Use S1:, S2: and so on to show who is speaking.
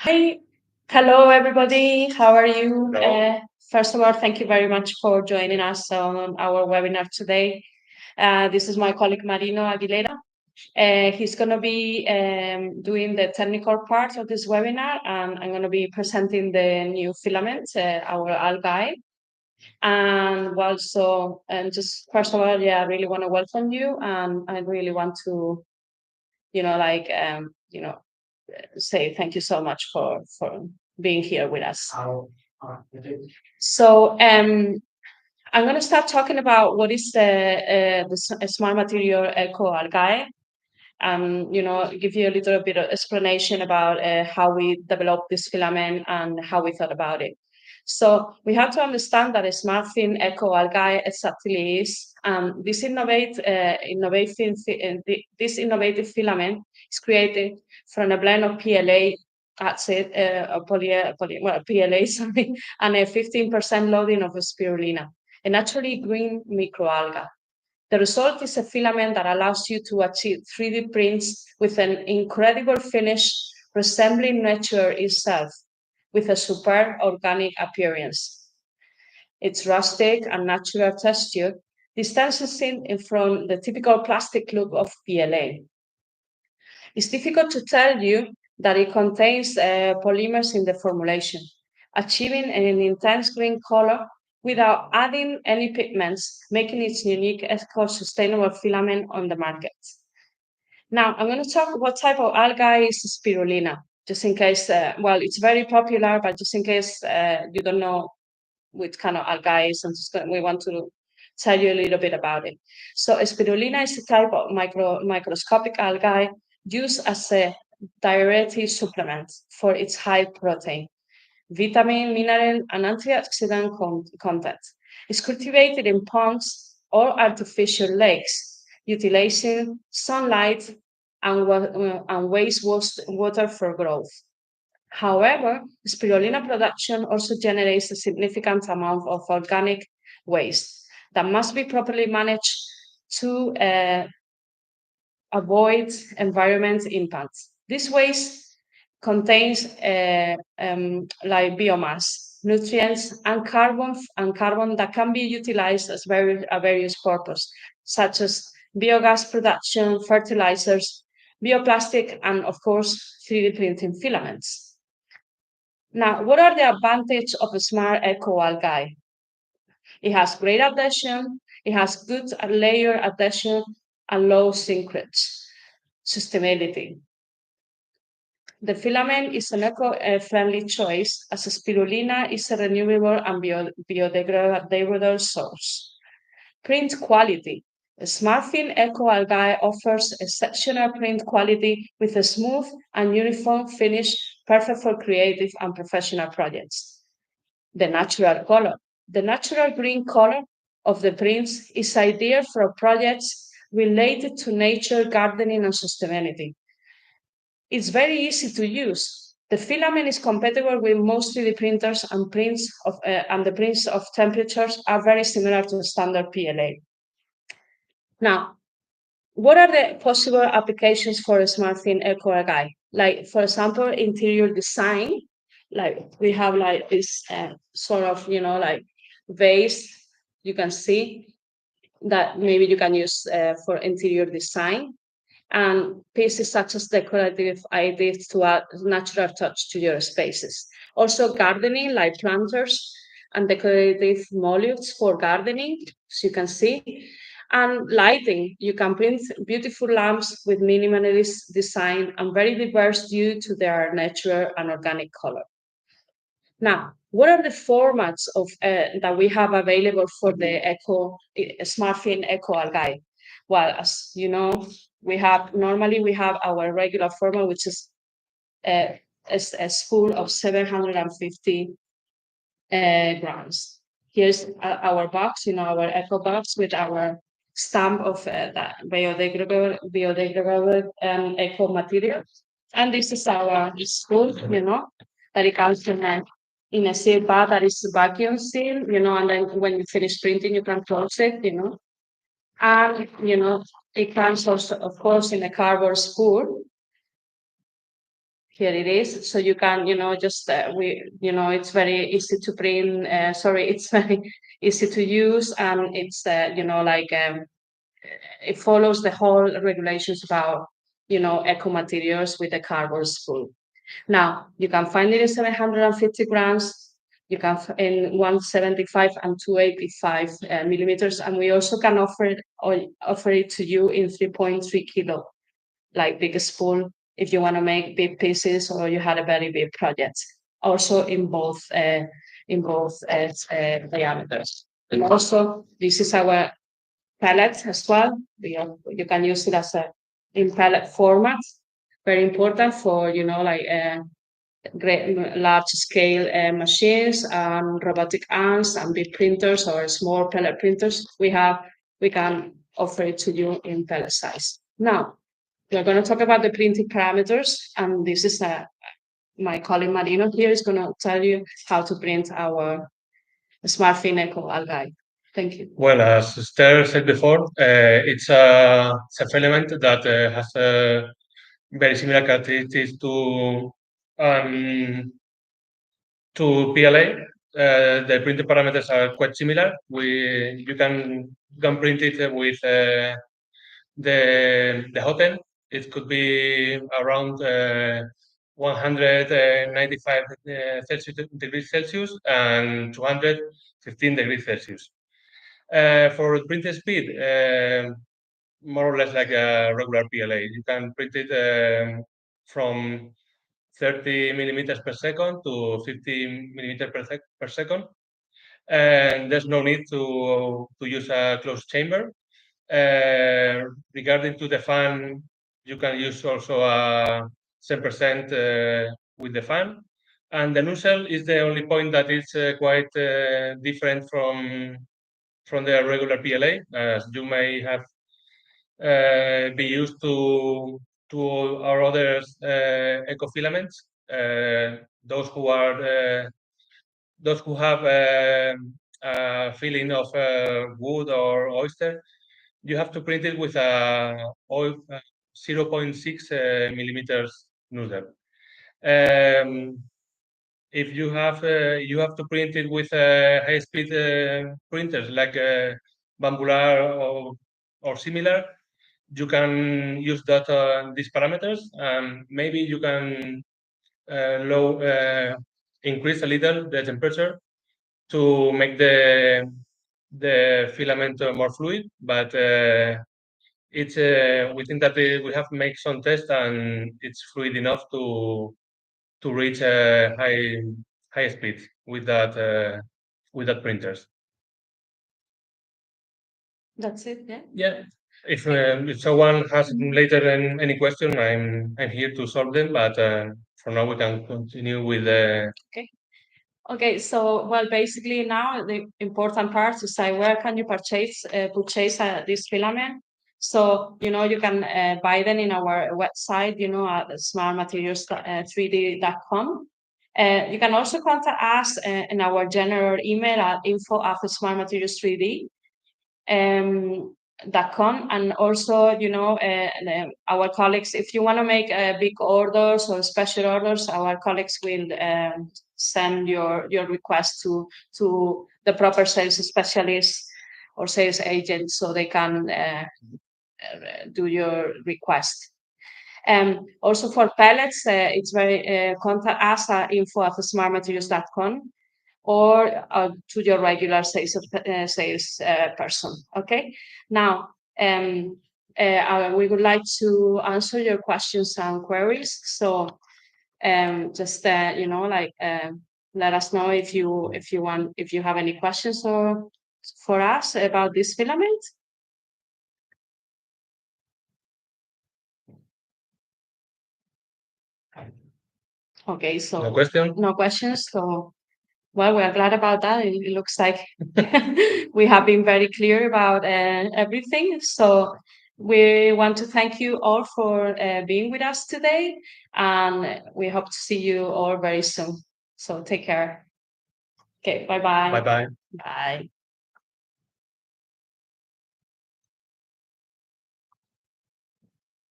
S1: Hi, hello everybody. How are you? First of all, thank you very much for joining us on our webinar today. This is my colleague Marino Aguilera. He's going to be doing the technical part of this webinar, and I'm going to be presenting the new filament, our algae. And also, and just first of all, yeah, I really want to welcome you, and I really want to, you know, like, you know, say thank you so much for being here with us. So I'm going to start talking about what is the smart material eco algae, and give you a little bit of explanation about how we developed this filament and how we thought about it. So we have to understand that a smart film eco algae exactly is this innovative filament is created from a blend of PLA acid, PLA, sorry, and a 15% loading of spirulina, a naturally green microalga. The result is a filament that allows you to achieve 3D prints with an incredible finish resembling nature itself, with a superb organic appearance. Its rustic and natural texture distances it from the typical plastic look of PLA. It's difficult to tell you that it contains polymers in the formulation, achieving an intense green color without adding any pigments, making it unique eco-sustainable filament on the market. Now, I'm going to talk what type of algae is spirulina, just in case, it's very popular, but just in case you don't know which kind of algae is, we want to tell you a little bit about it. So spirulina is a type of microscopic algae used as a diuretic supplement for its high protein, vitamin, mineral, and antioxidant content. It's cultivated in ponds or artificial lakes, utilizing sunlight and waste water for growth. However, spirulina production also generates a significant amount of organic waste that must be properly managed to avoid environment impacts. This waste contains like biomass, nutrients, and carbon that can be utilized as various purposes, such as biogas production, fertilizers, bioplastic, and of course, 3D printing filaments. Now, what are the advantages of a smart eco algae? It has great adhesion, it has good layer adhesion, and low shrinkage. Sustainability. The filament is an eco-friendly choice as spirulina is a renewable and biodegradable source. Print quality. A SmartFin Eco Algae offers exceptional print quality with a smooth and uniform finish, perfect for creative and professional projects. The natural color. The natural green color of the prints is ideal for projects related to nature, gardening, and sustainability. It's very easy to use. The filament is compatible with most 3D printers, and the prints of temperatures are very similar to standard PLA. Now, what are the possible applications for a SmartFin Eco algae? Like, for example, interior design. Like we have like this sort of, like vase you can see that maybe you can use for interior design, and pieces such as decorative ideas to add natural touch to your spaces. Also gardening, like planters and decorative molds for gardening, as you can see. And lighting, you can print beautiful lamps with minimalist design and very diverse due to their natural and organic color. Now, what are the formats of that we have available for the SmartFin Eco algae? Well, as you know, we have our regular format, which is a spool of 750 grams. Here's our box, our eco box with our stamp of that biodegradable eco material. And this is our spool, that it comes in a seal bag that is vacuum sealed, and then when you finish printing, you can close it, And, it comes also, of course, in a cardboard spool. Here it is. So you can, just it's very easy to print. It's very easy to use, and it's it follows the whole regulations about eco materials with the carbon spool. Now you can find it in 750 grams. You can in 175 and 285 millimeters, and we also can offer it to you in 3.3 kilo, like big spool if you want to make big pieces or you had a very big project. Also in both diameters. And also this is our pellet as well. You can use it as in pellet format. Very important for great large scale machines, robotic arms, and big printers or small pellet printers. We can offer it to you in pellet size. Now we're going to talk about the printing parameters, and this is my colleague Marino here is going to tell you how to print our SMARTFIL ECO ALGAE. Thank you.
S2: Well, as Esther said before, it's a filament that has very similar characteristics to PLA. The printing parameters are quite similar. You can print it with the hot end. It could be around 195 degrees Celsius and 215 degrees Celsius. For printing speed, more or less like a regular PLA. You can print it from 30 millimeters per second to 50 millimeters per second. And there's no need to use a closed chamber. Regarding to the fan, you can use also a 10% with the fan. And the nozzle is the only point that is quite different from the regular PLA, as you may have be used to our other eco filaments. Those who have a feeling of wood or oyster, you have to print it with a 0.6 millimeters nozzle. If you have to print it with high-speed printers like Bambular or similar, you can use these parameters, and maybe you can increase a little the temperature to make the filament more fluid. But it's we think that we have made some tests and it's fluid enough to reach high speed with that printers.
S1: That's it. Yeah.
S2: Yeah. If someone has later any question, I'm here to solve them. But for now, we can continue with the.
S1: Okay. Okay. So, well, basically now the important part is where can you purchase this filament? So, you can buy them in our website, at smartmaterials3d.com. You can also contact us in our general email at info@smartmaterials3d.com, and also our colleagues, if you want to make big orders or special orders, our colleagues will send your request to the proper sales specialist or sales agent so they can do your request. Also for pellets, it's very contact us at info@smartmaterials.com or to your regular sales person. Okay. Now, we would like to answer your questions and queries. So, just let us know if you have any questions for us about this filament. Okay, so no questions. So, well, we are glad about that. It looks like we have been very clear about everything. So we want to thank you all for being with us today, and we hope to see you all very soon. So take care. Okay, bye-bye.
S2: Bye-bye.
S1: Bye.